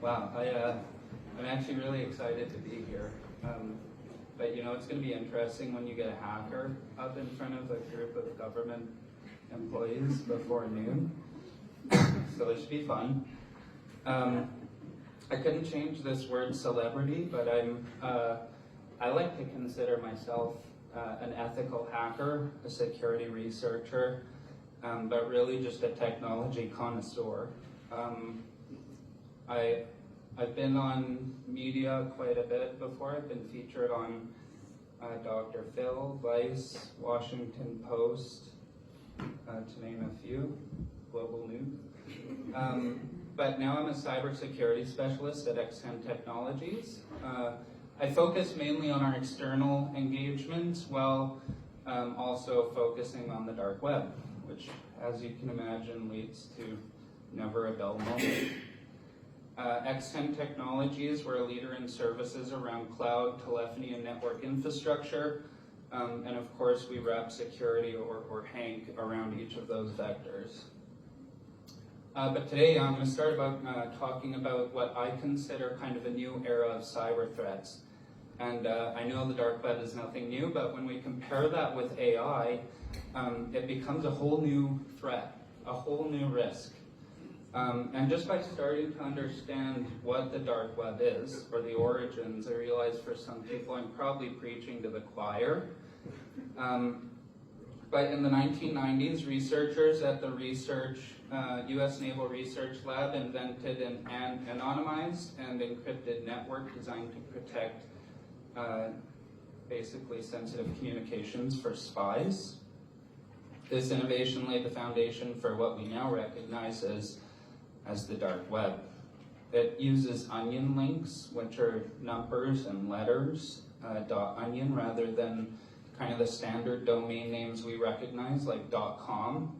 Wow, I'm actually really excited to be here. But you know, it's going to be interesting when you get a hacker up in front of a group of government employees before noon. So it should be fun. I couldn't change this word celebrity, but I like to consider myself an ethical hacker, a security researcher, but really just a technology connoisseur. I've been on media quite a bit before. I've been featured on Dr. Phil, Vice, Washington Post, to name a few, Global News. But now I'm a cybersecurity specialist at X10 Technologies. I focus mainly on our external engagements while also focusing on the dark web, which, as you can imagine, leads to never a dull moment. X10 Technologies, we're a leader in services around cloud, telephony, and network infrastructure. And of course, we wrap security or Hank around each of those vectors. But today I'm going to start talking about what I consider kind of a new era of cyber threats. And I know the dark web is nothing new, but when we compare that with AI, it becomes a whole new threat, a whole new risk. And just by starting to understand what the dark web is, or the origins, I realize for some people I'm probably preaching to the choir. But in the 1990s, researchers at the US Naval Research Lab invented an anonymized and encrypted network designed to protect basically sensitive communications for spies. This innovation laid the foundation for what we now recognize as the dark web. It uses onion links, which are numbers and letters, .onion, rather than kind of the standard domain names we recognize, like .com.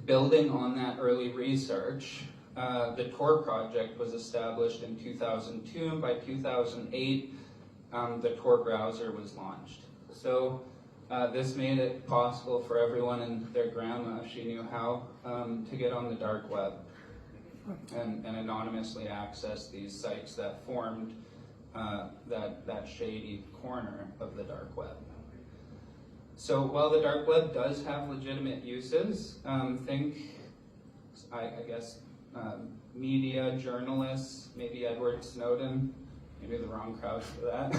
Building on that early research, the Tor project was established in 2002, and by 2008, the Tor browser was launched. So this made it possible for everyone and their grandma, if she knew how, to get on the dark web and anonymously access these sites that formed that shady corner of the dark web. So while the dark web does have legitimate uses, think, I guess, media, journalists, maybe Edward Snowden, maybe the wrong crowd for that.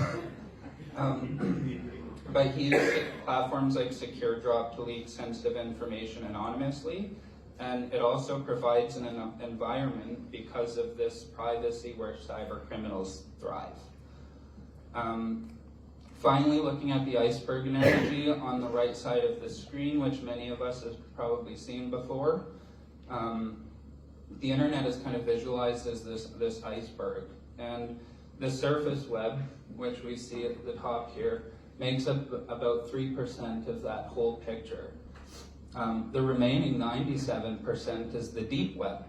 But he used platforms like SecureDrop to leak sensitive information anonymously, and it also provides an environment because of this privacy where cyber criminals thrive. Finally, looking at the iceberg analogy on the right side of the screen, which many of us have probably seen before, the internet is kind of visualized as this iceberg, and the surface web, which we see at the top here, makes up about 3% of that whole picture. The remaining 97% is the deep web.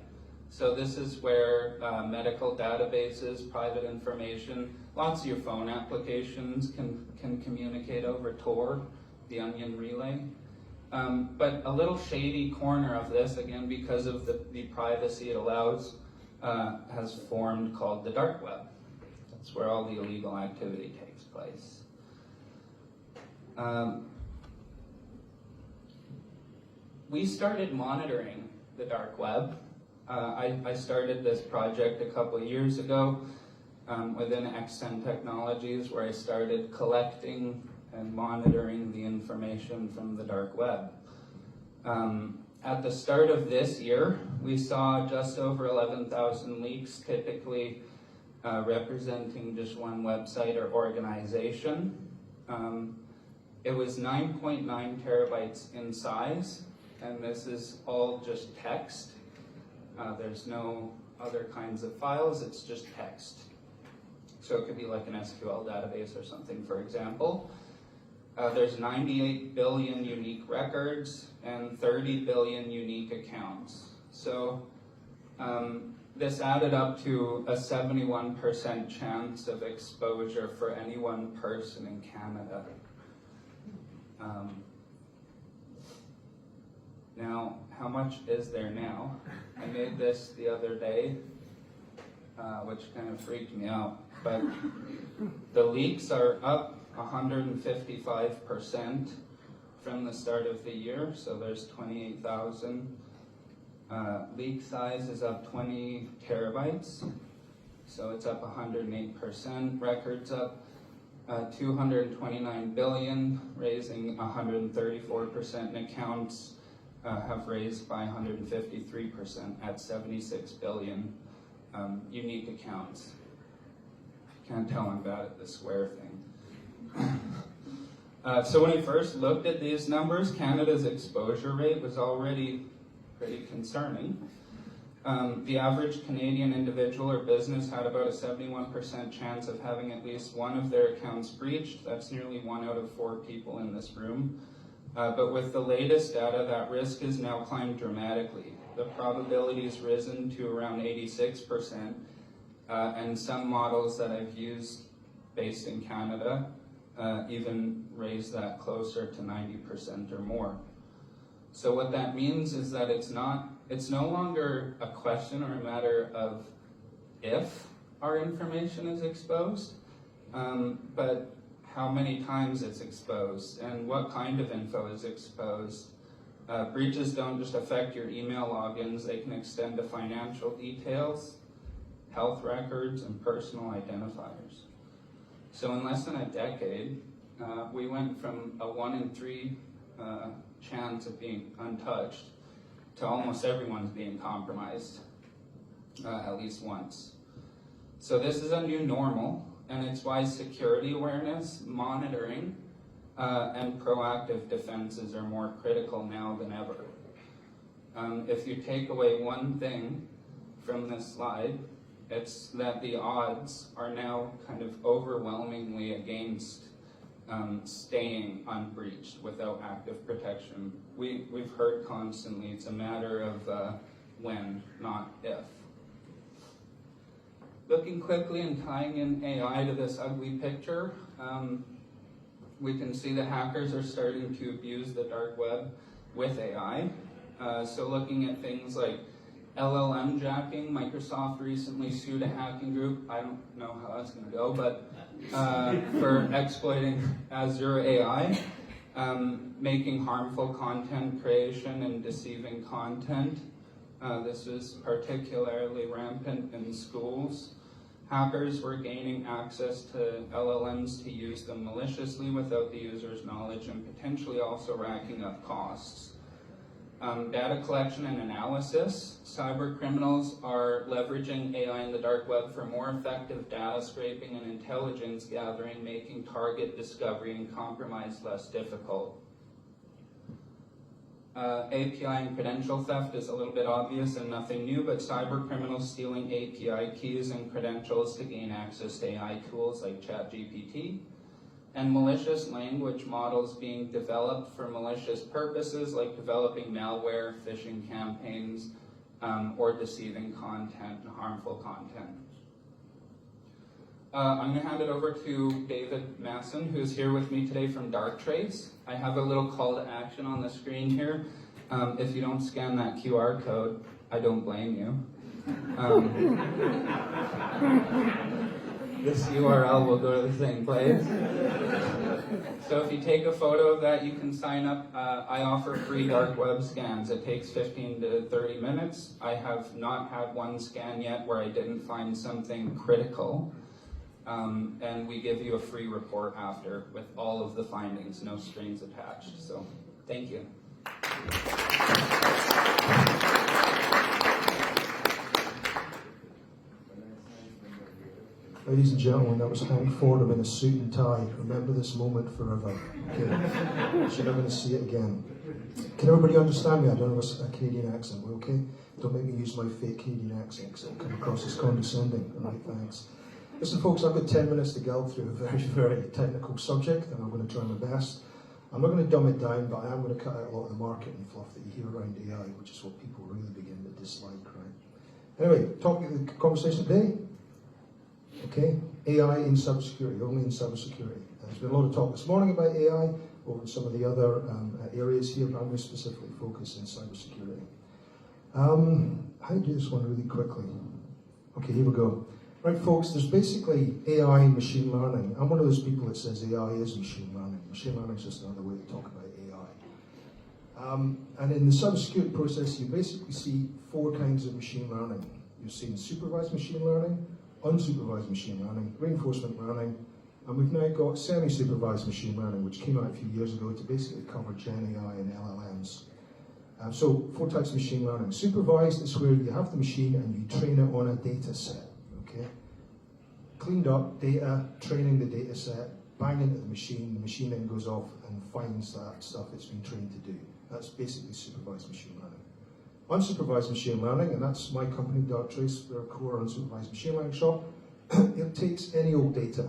So this is where medical databases, private information, lots of your phone applications can communicate over Tor, the onion relay. But a little shady corner of this, again, because of the privacy it allows, has formed called the dark web. That's where all the illegal activity takes place. We started monitoring the dark web. I started this project a couple of years ago within X10 Technologies, where I started collecting and monitoring the information from the dark web. At the start of this year, we saw just over 11,000 leaks, typically representing just one website or organization. It was 9.9 terabytes in size, and this is all just text. There's no other kinds of files, it's just text. So it could be like an SQL database or something, for example. There's 98 billion unique records and 30 billion unique accounts. So this added up to a 71% chance of exposure for any one person in Canada. Now, how much is there now? I made this the other day. which kind of freaked me out. But the leaks are up 155% from the start of the year, so there's 28,000. Leak size is up 20 terabytes, so it's up 108%. Records up 229 billion, raising 134%, and accounts have raised by 153% at 76 billion unique accounts. Can't tell I'm bad at the square thing. So when I first looked at these numbers, Canada's exposure rate was already pretty concerning. The average Canadian individual or business had about a 71% chance of having at least one of their accounts breached. That's nearly 1 out of 4 people in this room. But with the latest data, that risk has now climbed dramatically. The probability has risen to around 86%, and some models that I've used based in Canada even raise that closer to 90% or more. So what that means is that it's no longer a question or a matter of if our information is exposed, but how many times it's exposed and what kind of info is exposed. Breaches don't just affect your email logins, they can extend to financial details, health records, and personal identifiers. So in less than a decade, we went from a 1 in 3 chance of being untouched to almost everyone's being compromised, at least once. So this is a new normal, and it's why security awareness, monitoring, and proactive defenses are more critical now than ever. If you take away one thing from this slide, it's that the odds are now kind of overwhelmingly against staying unbreached without active protection. We've heard constantly it's a matter of when, not if. Looking quickly and tying in AI to this ugly picture, we can see that hackers are starting to abuse the dark web with AI. So looking at things like LLM jacking, Microsoft recently sued a hacking group, I don't know how that's going to go, but for exploiting Azure AI, making harmful content creation and deceiving content. This was particularly rampant in schools. Hackers were gaining access to LLMs to use them maliciously without the user's knowledge and potentially also racking up costs. Data collection and analysis. Cyber criminals are leveraging AI in the dark web for more effective data scraping and intelligence gathering, making target discovery and compromise less difficult. API and credential theft is a little bit obvious and nothing new, but cyber criminals stealing API keys and credentials to gain access to AI tools like ChatGPT. And malicious language models being developed for malicious purposes like developing malware, phishing campaigns, or deceiving content and harmful content. I'm going to hand it over to David Masson, who's here with me today from Darktrace. I have a little call to action on the screen here. If you don't scan that QR code, I don't blame you. This URL will go to the same place. So if you take a photo of that, you can sign up. I offer free dark web scans. It takes 15 to 30 minutes. I have not had one scan yet where I didn't find something critical. And we give you a free report after with all of the findings, no strings attached. So thank you. Ladies and gentlemen, that was Hank Fordham in a suit and tie. Remember this moment forever. Okay. You're not going to see it again. Can everybody understand me? I don't have a Canadian accent, okay? Don't make me use my fake Canadian accent because it'll come across as condescending. All right, thanks. Listen, folks, I've got 10 minutes to go through a very, very technical subject, and I'm going to try my best. I'm not going to dumb it down, but I am going to cut out a lot of the marketing fluff that you hear around AI, which is what people really begin to dislike, right? Anyway, the conversation today. Okay, AI in cybersecurity, only in cybersecurity. There's been a lot of talk this morning about AI over some of the other areas here, but I'm going to specifically focus in cybersecurity. How to do this one really quickly? Okay, here we go. Right, folks, there's basically AI and machine learning. I'm one of those people that says AI is machine learning. Machine learning is just another way to talk about AI. And in the cybersecurity process, you basically see 4 kinds of machine learning. You're seeing supervised machine learning, unsupervised machine learning, reinforcement learning, and we've now got semi-supervised machine learning, which came out a few years ago to basically cover Gen AI and LLMs. So 4 types of machine learning. Supervised is where you have the machine and you train it on a data set. Okay? Cleaned up data, training the data set, bang into the machine then goes off and finds that stuff it's been trained to do. That's basically supervised machine learning. Unsupervised machine learning, and that's my company, Darktrace, we're a core unsupervised machine learning shop. It takes any old data.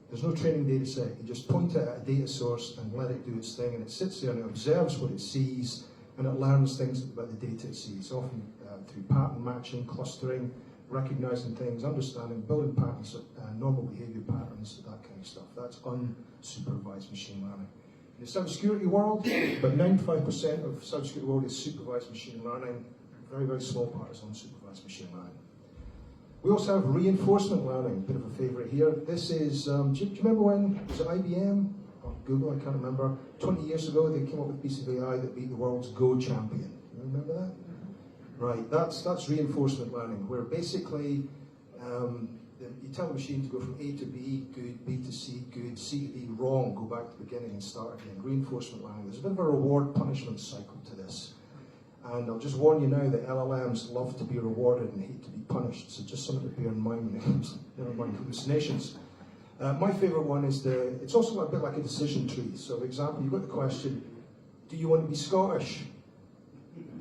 There's no training data set. You just point it at a data source and let it do its thing, and it sits there and it observes what it sees, and it learns things about the data it sees, often through pattern matching, clustering, recognizing things, understanding, building patterns, normal behavior patterns, that kind of stuff. That's unsupervised machine learning. In the cybersecurity world, about 95% of cybersecurity world is supervised machine learning. A very, very small part is unsupervised machine learning. We also have reinforcement learning, a bit of a favorite here. This is, do you remember when, was it IBM or Google, I can't remember, 20 years ago they came up with a piece of AI that beat the world's Go champion. You remember that? Right, that's reinforcement learning, where basically you tell the machine to go from A to B, good, B to C, good, C to D, wrong, go back to the beginning and start again. Reinforcement learning. There's a bit of a reward-punishment cycle to this. And I'll just warn you now that LLMs love to be rewarded and hate to be punished, so just something to bear in mind when it comes to never mind hallucinations. My favourite one is it's also a bit like a decision tree. So, for example, you've got the question, do you want to be Scottish?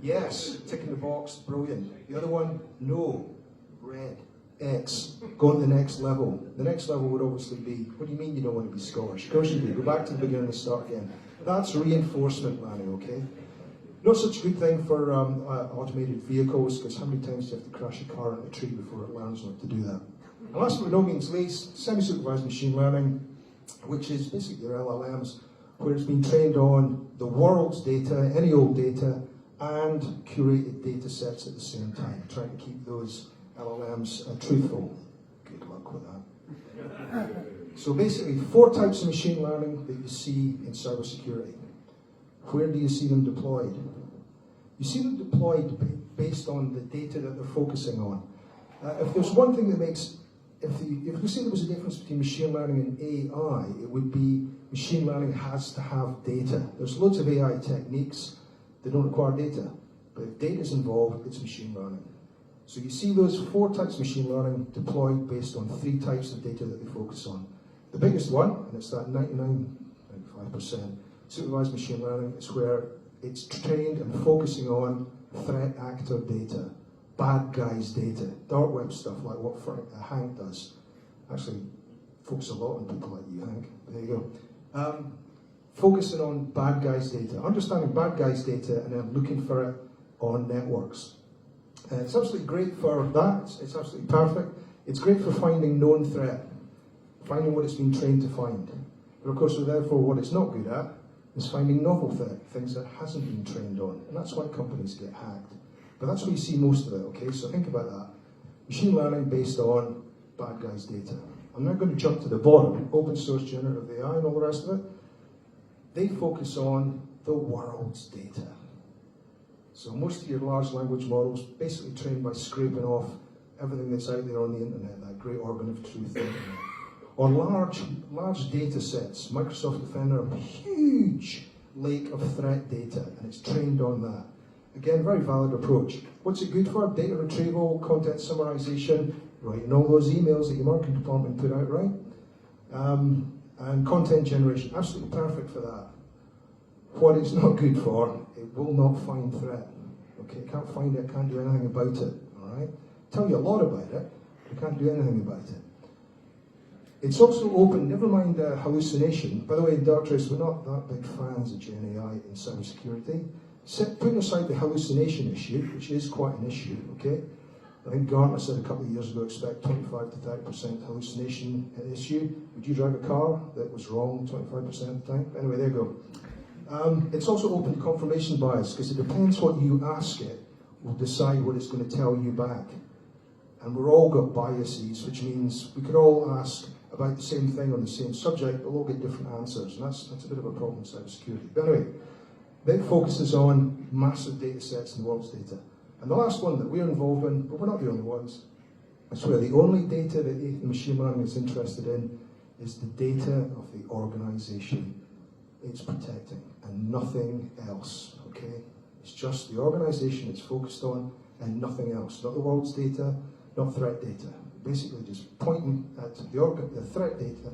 Yes, tick in the box, brilliant. The other one, no, red, X. Go on to the next level. The next level would obviously be, what do you mean you don't want to be Scottish? Of course you do. Go back to the beginning and start again. That's reinforcement learning, okay? Not such a good thing for automated vehicles, because how many times do you have to crash a car into a tree before it learns not to do that? And last but no means least, semi-supervised machine learning, which is basically your LLMs, where it's been trained on the world's data, any old data, and curated data sets at the same time, trying to keep those LLMs truthful. Good luck with that. So basically, 4 types of machine learning that you see in cybersecurity. Where do you see them deployed? You see them deployed based on the data that they're focusing on. If there's one thing that makes, if we say there was a difference between machine learning and AI, it would be machine learning has to have data. There's loads of AI techniques that don't require data, but if data is involved, it's machine learning. So you see those 4 types of machine learning deployed based on 3 types of data that they focus on. The biggest one, and it's that 95%, supervised machine learning, is where it's trained and focusing on threat actor data, bad guys data, dark web stuff like what Hank does. Actually, focus a lot on people like you, Hank. There you go. Focusing on bad guys data, understanding bad guys data and then looking for it on networks. It's absolutely great for that, it's absolutely perfect. It's great for finding known threat, finding what it's been trained to find. But of course, therefore, what it's not good at is finding novel threat, things that hasn't been trained on. And that's why companies get hacked. But that's where you see most of it, okay? So think about that. Machine learning based on bad guys data. I'm now going to jump to the bottom, open source generative AI and all the rest of it. They focus on the world's data. So most of your large language models basically trained by scraping off everything that's out there on the internet, that great organ of truth. Or large data sets. Microsoft Defender, a huge lake of threat data, and it's trained on that. Again, very valid approach. What's it good for? Data retrieval, content summarization, writing all those emails that your marketing department put out, right? And content generation, absolutely perfect for that. What it's not good for, it will not find threat. Okay, can't find it, can't do anything about it, all right? Tell you a lot about it, but can't do anything about it. It's also open, never mind hallucination. By the way, in Darktrace, we're not that big fans of Gen AI in cybersecurity. Putting aside the hallucination issue, which is quite an issue, okay? I think Gartner said a couple of years ago, expect 25 to 30% hallucination issue. Would you drive a car that was wrong 25% of the time? Anyway, there you go. It's also open to confirmation bias, because it depends what you ask it, will decide what it's going to tell you back. And we're all got biases, which means we could all ask about the same thing on the same subject, but we'll all get different answers. And that's a bit of a problem in cybersecurity. But anyway, it focuses on massive data sets in the world's data. And the last one that we're involved in, but we're not the only ones, I swear the only data that the machine learning is interested in is the data of the organization it's protecting and nothing else, okay? It's just the organization it's focused on and nothing else. Not the world's data, not threat data. Basically just pointing at the threat data,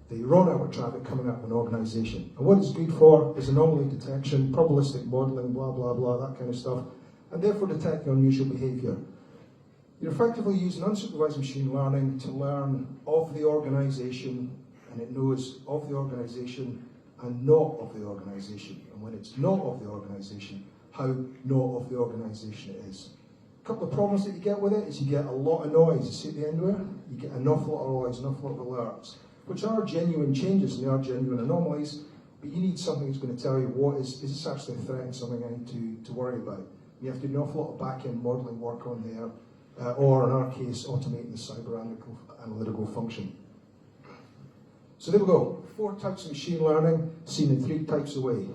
the raw network traffic coming out of an organization. And what it's good for is anomaly detection, probabilistic modeling, blah, blah, blah, that kind of stuff, and therefore detecting unusual behavior. You're effectively using unsupervised machine learning to learn of the organization, and it knows of the organization and not of the organization. And when it's not of the organization, how not of the organization it is. A couple of problems that you get with it is you get a lot of noise. You see at the end where? You get an awful lot of noise, an awful lot of alerts, which are genuine changes and they are genuine anomalies, but you need something that's going to tell you what is this actually a threat and something I need to worry about. You have to do an awful lot of back-end modeling work on there, or in our case, automating the cyber analytical function. So there we go. 4 types of machine learning, seen in 3 types of way.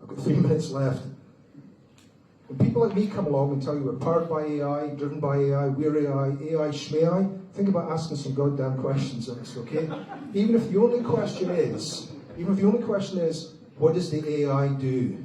I've got 3 minutes left. When people like me come along and tell you we're powered by AI, driven by AI, we're AI schmai, think about asking some goddamn questions on this, okay? Even if the only question is, what does the AI do?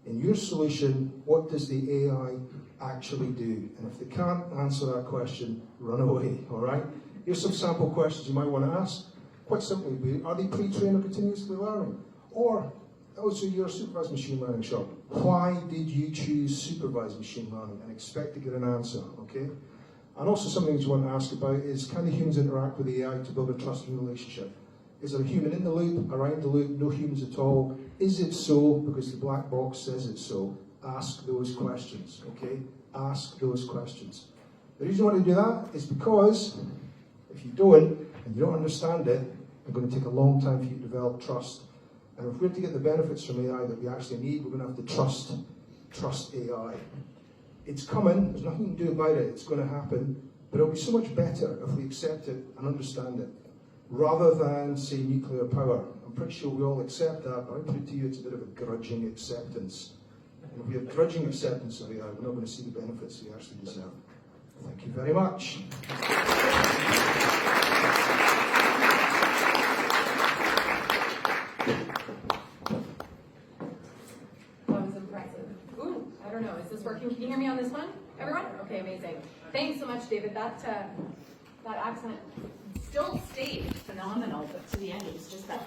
In your solution, what does the AI actually do? And if they can't answer that question, run away, all right? Here's some sample questions you might want to ask. Quite simply, are they pre-trained or continuously learning? Or, also, you're a supervised machine learning shop. Why did you choose supervised machine learning and expect to get an answer, okay? And also something you want to ask about is, can the humans interact with the AI to build a trusting relationship? Is there a human in the loop, around the loop, no humans at all? Is it so because the black box says it's so? Ask those questions, okay? Ask those questions. The reason I want to do that is because if you don't, and you don't understand it, it's going to take a long time for you to develop trust. And if we're to get the benefits from AI that we actually need, we're going to have to trust AI. It's coming, there's nothing you can do about it, it's going to happen, but it'll be so much better if we accept it and understand it, rather than, say, nuclear power. I'm pretty sure we all accept that, but I put it to you, it's a bit of a grudging acceptance. And if we have grudging acceptance of AI, we're not going to see the benefits we actually deserve. Thank you very much. I don't know, is this working? Can you hear me on this one? Everyone? Okay, amazing. Thanks so much, David. That accent still stayed phenomenal, but to the end it was just that